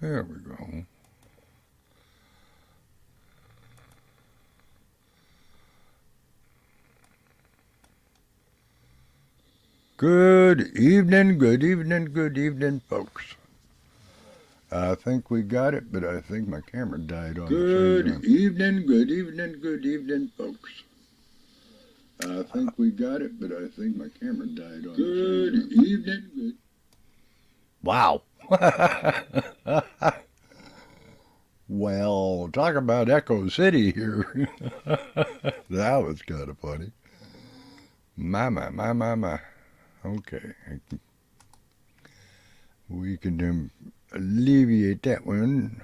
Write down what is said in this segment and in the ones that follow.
There we go. Good evening, folks. I think we got it, but I think my camera died on the same time. Good evening, folks. I think we got it, but I think my camera died on the same time. Good evening. Wow. Well, talk about Echo City here. That was kind of funny. My. Okay. We can alleviate that one.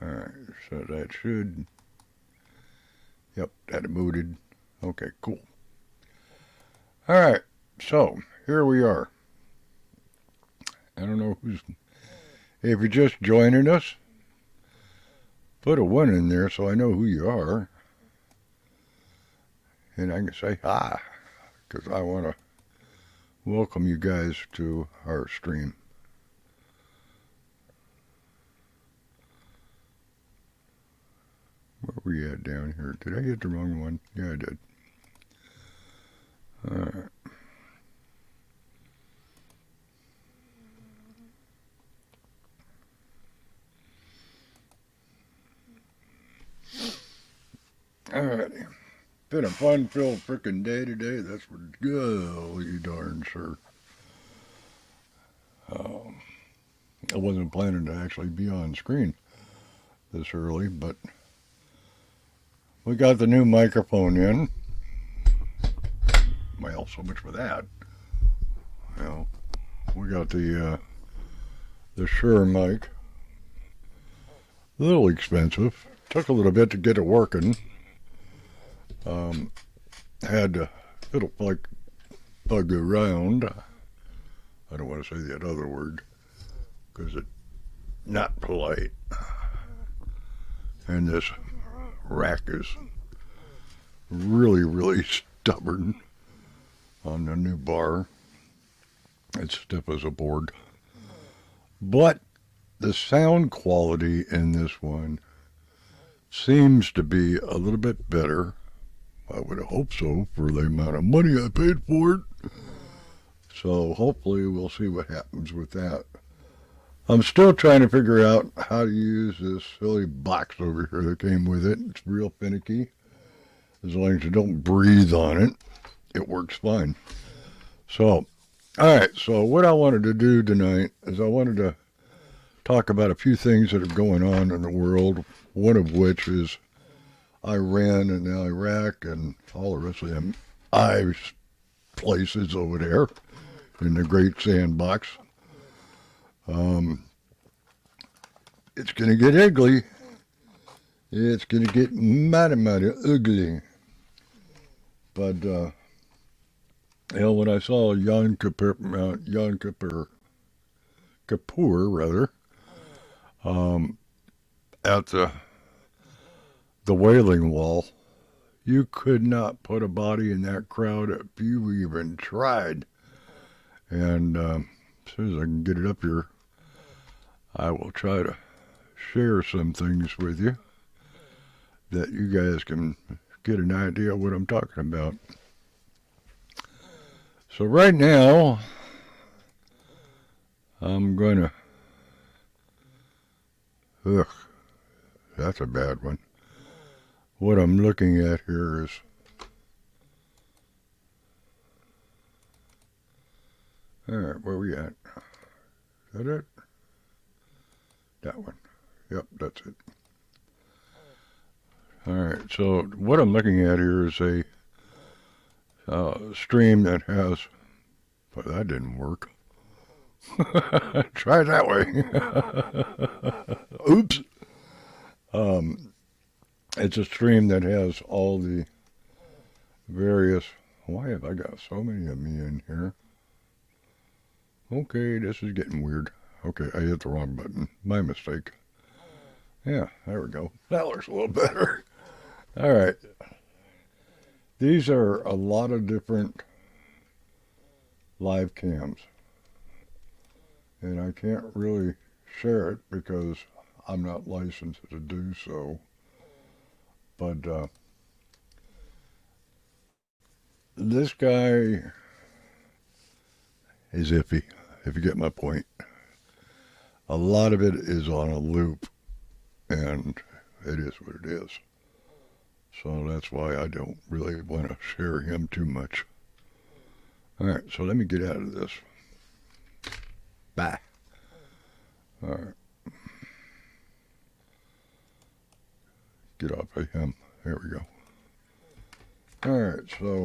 Alright, so that should... Yep, that booted. Okay, cool. Alright, so here we are. I don't know who's... If you're just joining us, put a 1 in there so I know who you are. And I can say hi, because I want to welcome you guys to our stream. Where are we at down here? Did I hit the wrong one? Yeah, I did. Alright. Alrighty. Been a fun-filled frickin' day today. That's for golly darn sure. I wasn't planning to actually be on screen this early, but we got the new microphone in. Well, so much for that. Well, we got the Shure mic. A little expensive. Took a little bit to get it working. Had to fiddle like bug around. I don't want to say that other word because it's not polite. And this rack is really stubborn on the new bar. It's stiff as a board. But the sound quality in this one seems to be a little bit better. I would hope so for the amount of money I paid for it. So hopefully we'll see what happens with that. I'm still trying to figure out how to use this silly box over here that came with it. It's real finicky. As long as you don't breathe on it, it works fine. So, alright, so what I wanted to do tonight is I wanted to talk about a few things that are going on in the world, one of which is Iran and Iraq and all the rest of them places over there in the Great Sandbox. It's going to get ugly. It's going to get mighty ugly. But, when I saw Yom Kippur, at the Wailing Wall, you could not put a body in that crowd if you even tried. And as soon as I can get it up here, I will try to share some things with you that you guys can get an idea of what I'm talking about. So right now, I'm going to... that's a bad one. What I'm looking at here is alright, where are we at? Is that it? That one. Yep, that's it. Alright, so what I'm looking at here is a stream that has... But that didn't work. Try it that way. Oops. It's a stream that has all the various... Why have I got so many of me in here? Okay, this is getting weird. Okay, I hit the wrong button. My mistake. Yeah, there we go. That looks a little better. All right. These are a lot of different live cams. and I can't really share it because I'm not licensed to do so. But this guy is iffy, if you get my point. A lot of it is on a loop, and it is what it is. So that's why I don't really want to share him too much. All right, so let me get out of this. Bye. All right. Get off of him. There we go. All right, so.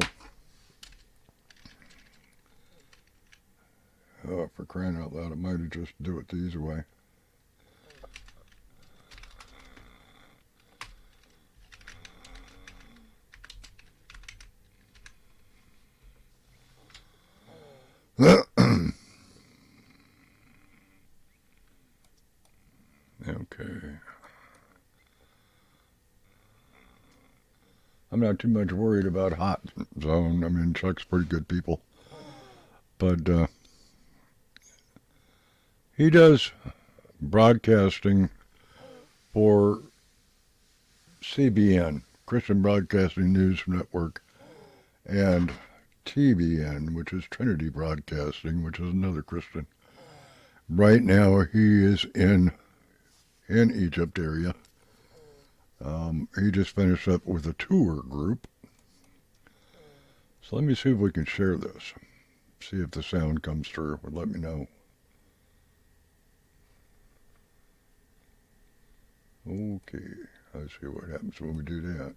Oh, for crying out loud, I might have just do it the easy way. Okay. I'm not too much worried about Hot Zone. I mean, Chuck's pretty good people. But he does broadcasting for CBN, Christian Broadcasting News Network, and TBN, which is Trinity Broadcasting, which is another Christian. Right now, he is in Egypt area. He just finished up with a tour group. So let me see if we can share this. See if the sound comes through. Let me know. Okay, let's see what happens when we do that.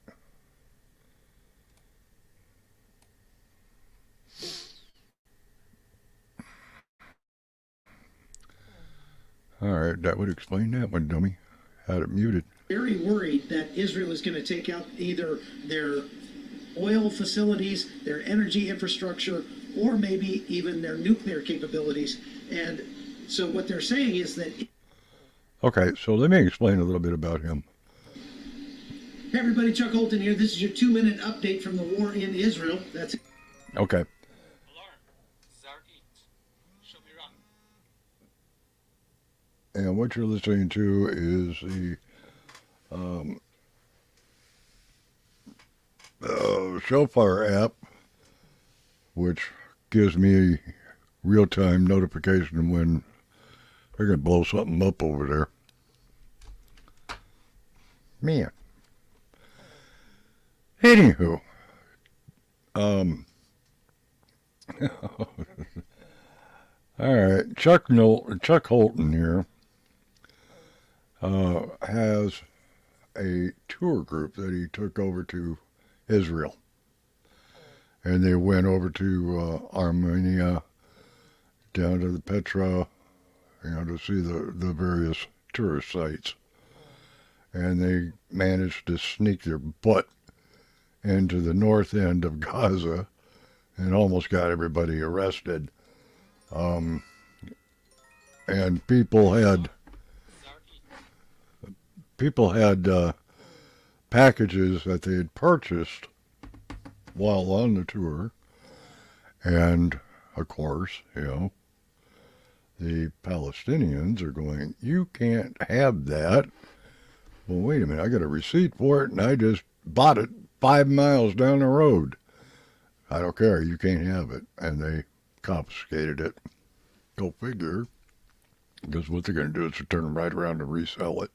All right, that would explain that one, dummy. Had it muted. Very worried that Israel is going to take out either their oil facilities, their energy infrastructure, or maybe even their nuclear capabilities. And so what they're saying is that... Okay, so let me explain a little bit about him. Hey everybody, Chuck Holton here. This is your 2-minute update from the war in Israel. That's it. Okay. And what you're listening to is the Shofar app, which gives me real-time notification when they're going to blow something up over there. Man. Anywho. All right, Chuck Holton here has a tour group that he took over to Israel, and they went over to Armenia, down to the Petra, to see the various tourist sites, and they managed to sneak their butt into the north end of Gaza and almost got everybody arrested. And people had packages that they had purchased while on the tour, and of course, the Palestinians are going, "You can't have that." Well, wait a minute, I got a receipt for it, and I just bought it 5 miles down the road. I don't care, you can't have it. And they confiscated it. Go figure. Because what they're going to do is to turn them right around and resell it.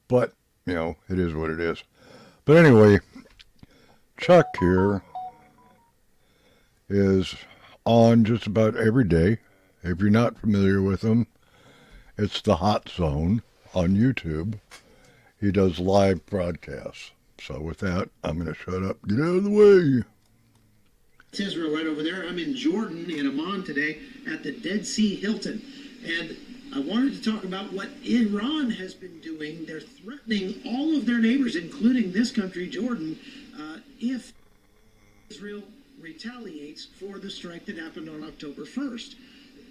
But, it is what it is. But anyway, Chuck here is on just about every day. If you're not familiar with him, it's the Hot Zone on YouTube. He does live broadcasts. So with that, I'm going to shut up. Get out of the way. It's Israel right over there. I'm in Jordan, in Amman today, at the Dead Sea Hilton. And I wanted to talk about what Iran has been doing. They're threatening all of their neighbors, including this country, Jordan, if Israel retaliates for the strike that happened on October 1st.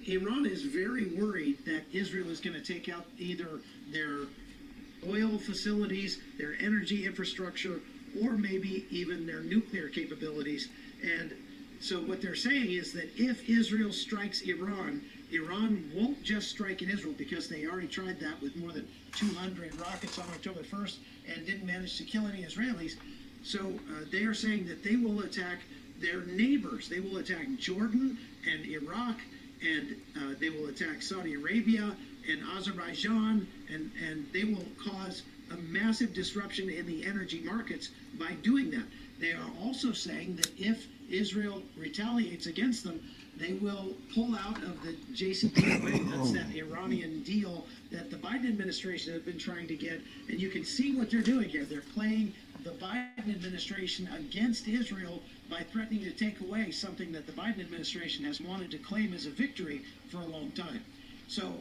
Iran is very worried that Israel is going to take out either their oil facilities, their energy infrastructure, or maybe even their nuclear capabilities. And So what they're saying is that if Israel strikes Iran, Iran won't just strike in Israel because they already tried that with more than 200 rockets on October 1st and didn't manage to kill any Israelis. So they are saying that they will attack their neighbors. They will attack Jordan and Iraq, and they will attack Saudi Arabia and Azerbaijan, and they will cause a massive disruption in the energy markets by doing that. They are also saying that if Israel retaliates against them, they will pull out of the JCPOA. That's that Iranian deal that the Biden administration has been trying to get. And you can see what they're doing here. They're playing the Biden administration against Israel by threatening to take away something that the Biden administration has wanted to claim as a victory for a long time. So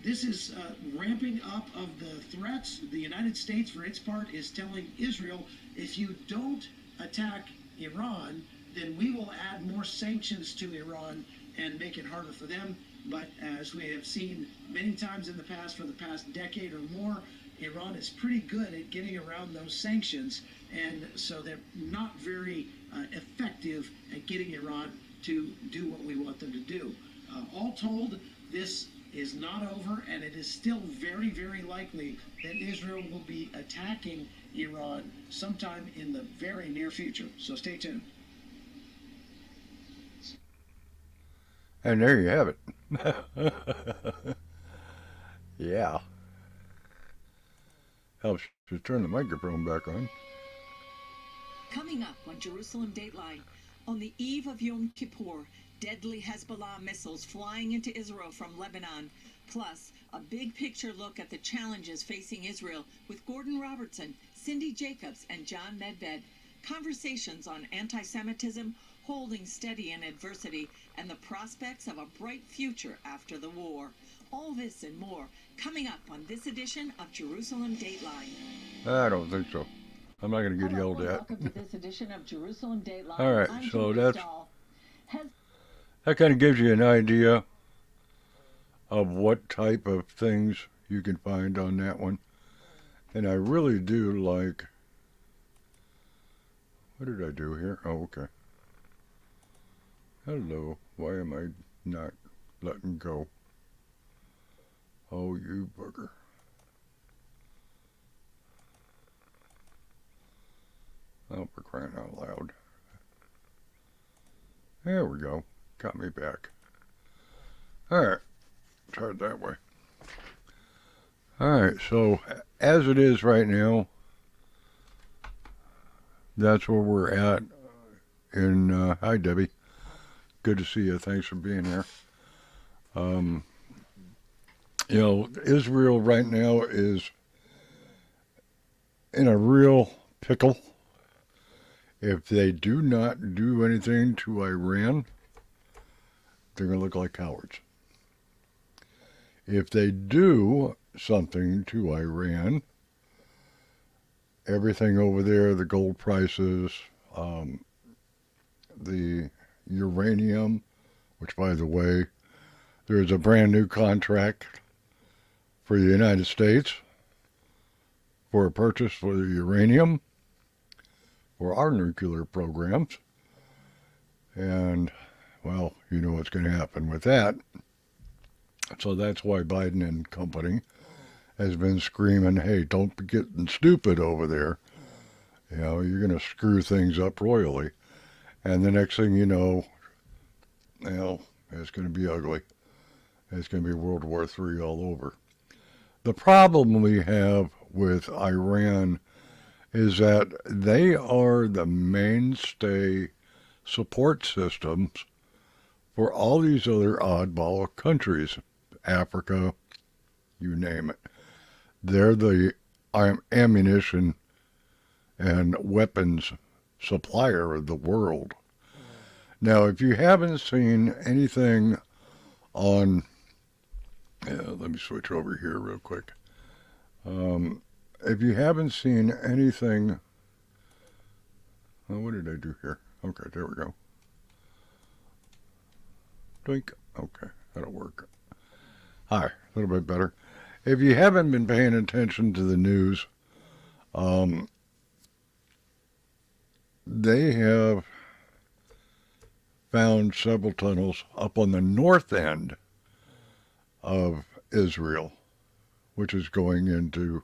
this is ramping up of the threats. The United States, for its part, is telling Israel, if you don't attack Iran, then we will add more sanctions to Iran and make it harder for them. But as we have seen many times in the past, for the past decade or more, Iran is pretty good at getting around those sanctions, and so they're not very effective at getting Iran to do what we want them to do. All told, this is not over, and it is still very, very likely that Israel will be attacking Iran sometime in the very near future. So stay tuned. And there you have it. Yeah. Helps to turn the microphone back on. Coming up on Jerusalem Dateline, on the eve of Yom Kippur, deadly Hezbollah missiles flying into Israel from Lebanon, plus a big picture look at the challenges facing Israel with Gordon Robertson, Cindy Jacobs, and John Medved. Conversations on anti-Semitism, holding steady in adversity, and the prospects of a bright future after the war. All this and more coming up on this edition of Jerusalem Dateline. I don't think so. I'm not going to get Hello, yelled at. welcome to this edition of Jerusalem Dateline. All right, I'm so Julie that's Stahl. that kind of gives you an idea of what type of things you can find on that one. And I really do like. What did I do here? Oh, okay. Hello. Why am I not letting go? Oh, you bugger. Oh, for crying out loud. There we go. Got me back. Alright. Try it that way. Alright, so as it is right now, that's where we're at in, hi Debbie. Good to see you. Thanks for being here. You know, Israel right now is in a real pickle. If they do not do anything to Iran, they're going to look like cowards. If they do something to Iran, everything over there, the gold prices, the uranium, which, by the way, there's a brand new contract for the United States for a purchase for the uranium for our nuclear programs. And, well, you know what's going to happen with that. So that's why Biden and company has been screaming, hey, don't be getting stupid over there. You know, you're going to screw things up royally. And the next thing you know, it's going to be ugly. It's going to be World War III all over. The problem we have with Iran is that they are the mainstay support systems for all these other oddball countries, Africa, you name it. They're the ammunition and weapons supplier of the world. Now, if you haven't seen anything on, let me switch over here real quick. If you haven't seen anything, what did I do here? Okay, there we go. Doink. Okay, that'll work. Hi, a little bit better. If you haven't been paying attention to the news, they have found several tunnels up on the north end of Israel, which is going into,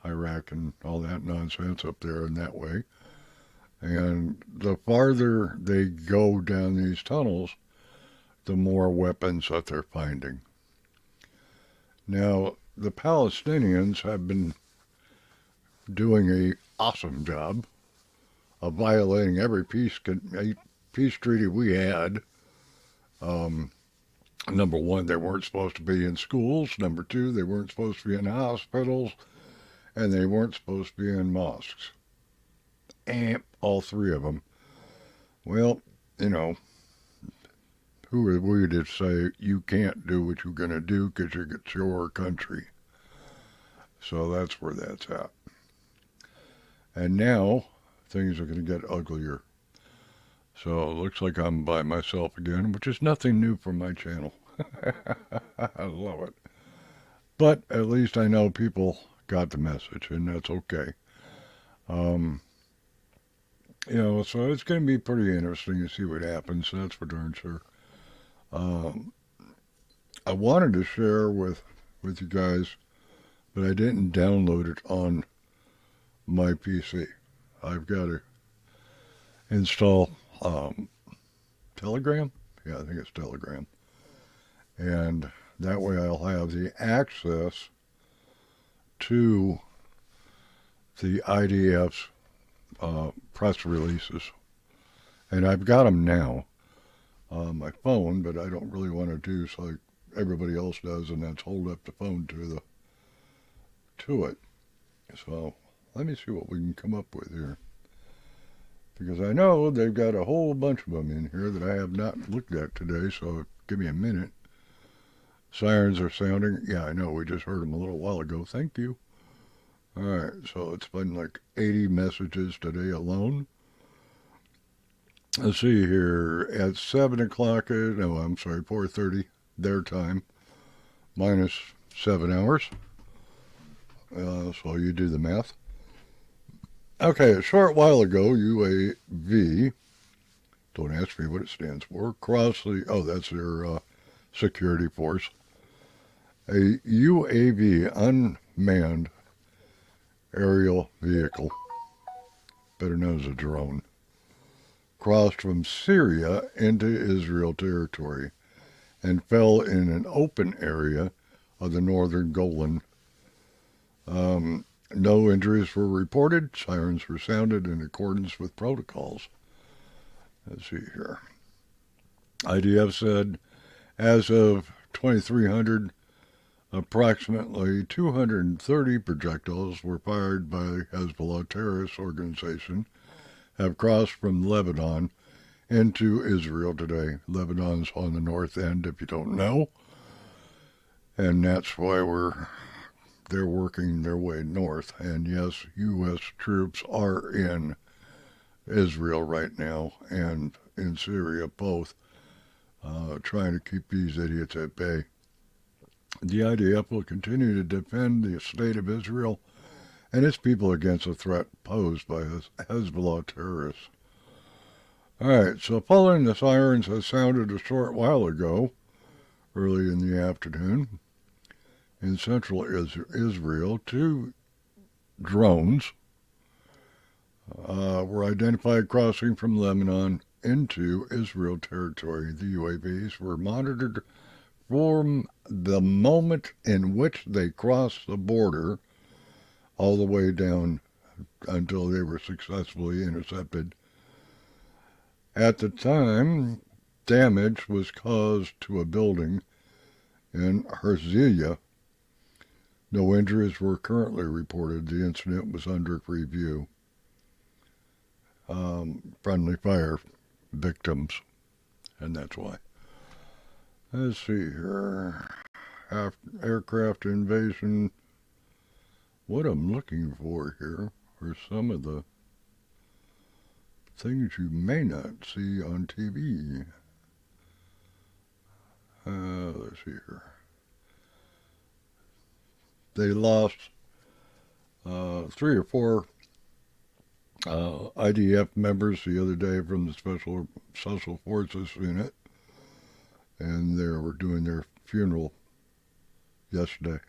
Iraq and all that nonsense up there in that way. And the farther they go down these tunnels, the more weapons that they're finding. Now, the Palestinians have been doing an awesome job of violating every peace treaty we had. Number one, they weren't supposed to be in schools. Number two, they weren't supposed to be in hospitals. And they weren't supposed to be in mosques. And all three of them. Well, who are we to say you can't do what you're going to do because it's your country? So that's where that's at. And now things are going to get uglier. So it looks like I'm by myself again, which is nothing new for my channel. I love it. But at least I know people got the message, and that's okay. So it's going to be pretty interesting to see what happens. That's for darn sure. I wanted to share with you guys, but I didn't download it on my PC. I've got to install Telegram. Yeah, I think it's Telegram. And that way I'll have the access to the IDF's press releases. And I've got them now on my phone, but I don't really want to do like everybody else does, and that's hold up the phone to it. So let me see what we can come up with here. Because I know they've got a whole bunch of them in here that I have not looked at today, so give me a minute. Sirens are sounding. Yeah, I know, we just heard them a little while ago. Thank you. All right, so it's been like 80 messages today alone. Let's see here. At 7 o'clock, 4:30 their time, minus 7 hours. So you do the math. Okay, a short while ago, UAV, don't ask me what it stands for, that's their security force. A UAV, unmanned aerial vehicle, better known as a drone, crossed from Syria into Israel territory and fell in an open area of the northern Golan. No injuries were reported. Sirens were sounded in accordance with protocols. Let's see here. IDF said as of 2300, approximately 230 projectiles were fired by Hezbollah terrorist organization have crossed from Lebanon into Israel today. Lebanon's on the north end, if you don't know. And that's why they're working their way north. And yes, U.S. troops are in Israel right now and in Syria, both, trying to keep these idiots at bay. The IDF will continue to defend the state of Israel and its people against the threat posed by Hezbollah terrorists. All right, so following the sirens that sounded a short while ago, early in the afternoon, in central Israel, 2 drones were identified crossing from Lebanon into Israel territory. The UAVs were monitored from the moment in which they crossed the border all the way down until they were successfully intercepted. At the time, damage was caused to a building in Herzliya. No injuries were currently reported. The incident was under review. Friendly fire victims, and that's why. Let's see here. Aircraft invasion. What I'm looking for here are some of the things you may not see on TV. Let's see here. They lost 3 or 4 IDF members the other day from the Special Forces unit, and they were doing their funeral yesterday.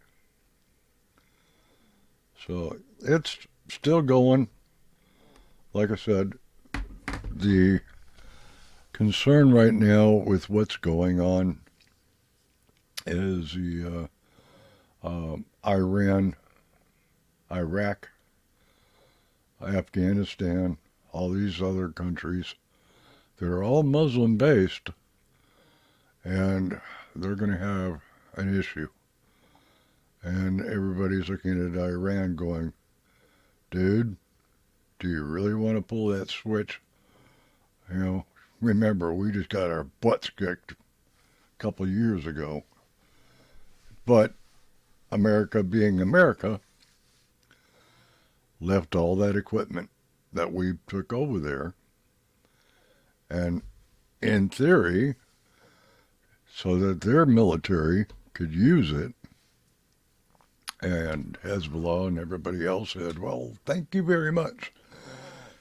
So it's still going. Like I said, the concern right now with what's going on is the Iran, Iraq, Afghanistan, all these other countries. They're all Muslim based, and they're going to have an issue. And everybody's looking at Iran going, dude, do you really want to pull that switch? You know, remember, we just got our butts kicked a couple of years ago. But America being America left all that equipment that we took over there. And in theory, so that their military could use it, and Hezbollah and everybody else said, well, thank you very much.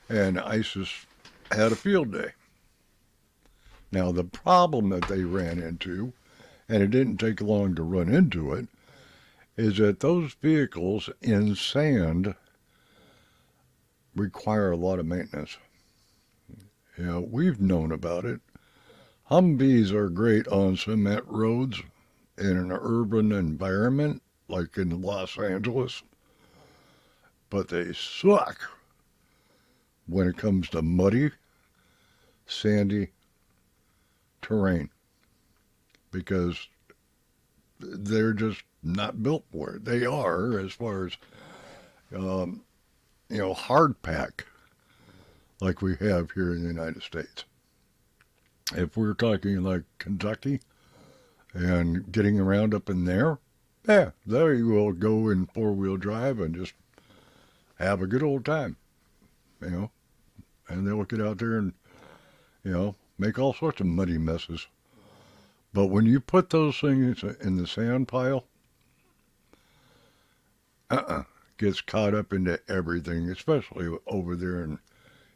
And ISIS had a field day. Now, the problem that they ran into, and it didn't take long to run into it, is that those vehicles in sand require a lot of maintenance. You know, we've known about it. Humvees are great on cement roads in an urban environment, like in Los Angeles, but they suck when it comes to muddy, sandy terrain, because they're just not built for it. They are, as far as hard pack like we have here in the United States. If we're talking like Kentucky and getting around up in there, yeah, there you will go in four-wheel drive and just have a good old time, you know. And they'll get out there and, you know, make all sorts of muddy messes. But when you put those things in the sand pile, gets caught up into everything, especially over there in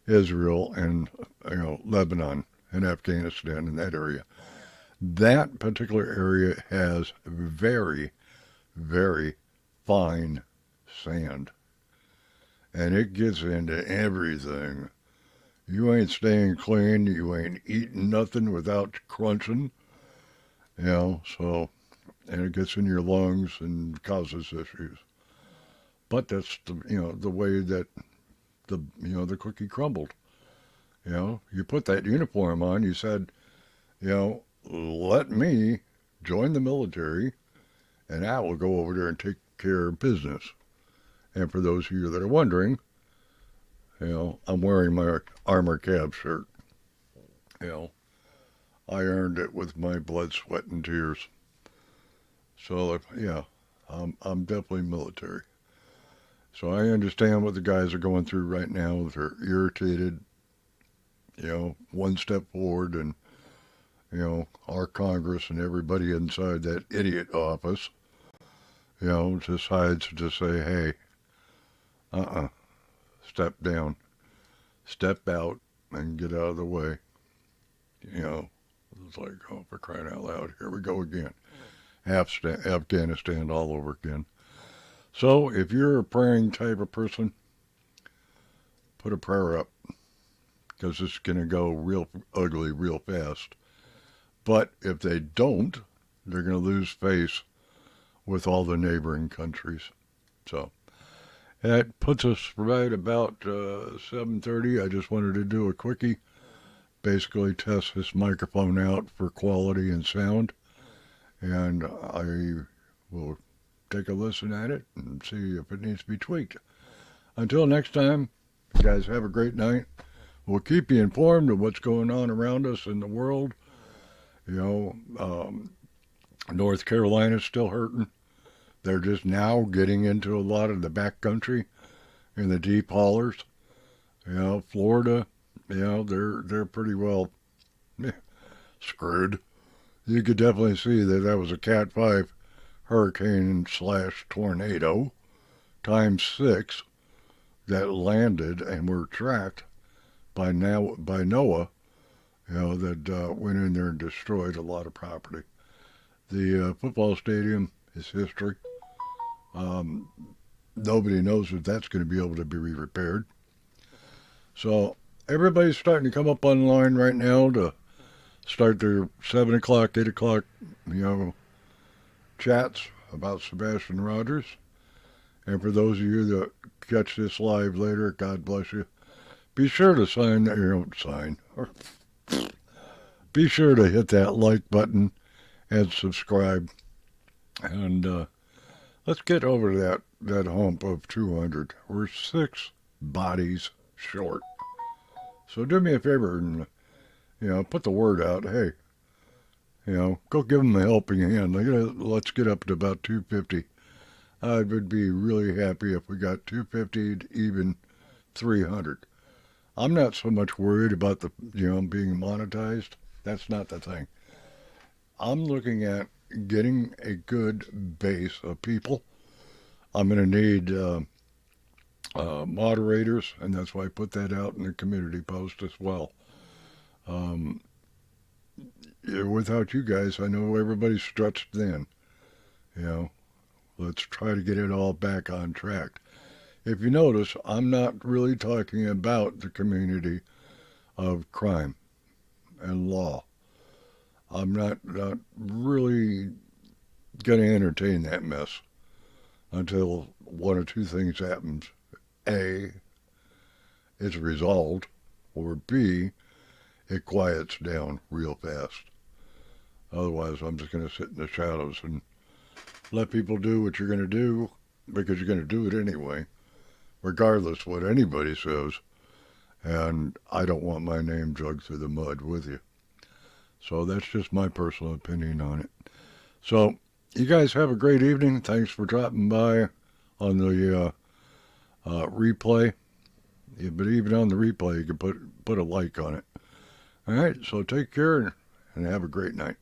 Israel and, you know, Lebanon and Afghanistan and that area. That particular area has very, very fine sand. And it gets into everything. You ain't staying clean. You ain't eating nothing without crunching. You know, so, and it gets in your lungs and causes issues. But that's the way that the cookie crumbled. You know, you put that uniform on, you said, you know, let me join the military and I will go over there and take care of business. And for those of you that are wondering, you know, I'm wearing my Armor Cab shirt. You know, I earned it with my blood, sweat, and tears. So, I'm definitely military. So I understand what the guys are going through right now. They're irritated, you know, one step forward, and, you know, our Congress and everybody inside that idiot office, you know, decides to say, hey, step down, step out, and get out of the way. You know, it's like, oh, for crying out loud, here we go again. Afghanistan all over again. So if you're a praying type of person, put a prayer up, because it's going to go real ugly real fast. But if they don't, they're going to lose face with all the neighboring countries. So that puts us right about 7:30. I just wanted to do a quickie, basically test this microphone out for quality and sound, and I will take a listen at it and see if it needs to be tweaked. Until next time, you guys have a great night. We'll keep you informed of what's going on around us in the world. You know, North Carolina's still hurting. They're just now getting into a lot of the back country in the deep hollers. You know, Florida, you know, they're pretty well screwed. You could definitely see that was a Cat 5 hurricane / tornado times 6. that landed and were tracked by NOAA, that went in there and destroyed a lot of property. The football stadium is history. Nobody knows if that's going to be able to be repaired. So everybody's starting to come up online right now to start their 7 o'clock, 8 o'clock, chats about Sebastian Rogers. And for those of you that catch this live later, God bless you. Be sure to be sure to hit that like button and subscribe. And let's get over that hump of 200. We're 6 bodies short. So do me a favor and, put the word out. Hey, go give them a helping hand. Let's get up to about 250. I would be really happy if we got 250 to even 300. I'm not so much worried about the, being monetized. That's not the thing. I'm looking at getting a good base of people. I'm going to need moderators, and that's why I put that out in the community post as well. Without you guys, I know everybody's stretched thin. Let's try to get it all back on track. If you notice, I'm not really talking about the community of crime and law. I'm not really going to entertain that mess until one of two things happens. A, it's resolved, or B, it quiets down real fast. Otherwise, I'm just going to sit in the shadows and let people do what you're going to do, because you're going to do it anyway, regardless what anybody says. And I don't want my name dragged through the mud with you. So that's just my personal opinion on it. So you guys have a great evening. Thanks for dropping by on the replay. Yeah, but even on the replay, you can put a like on it. All right, so take care and have a great night.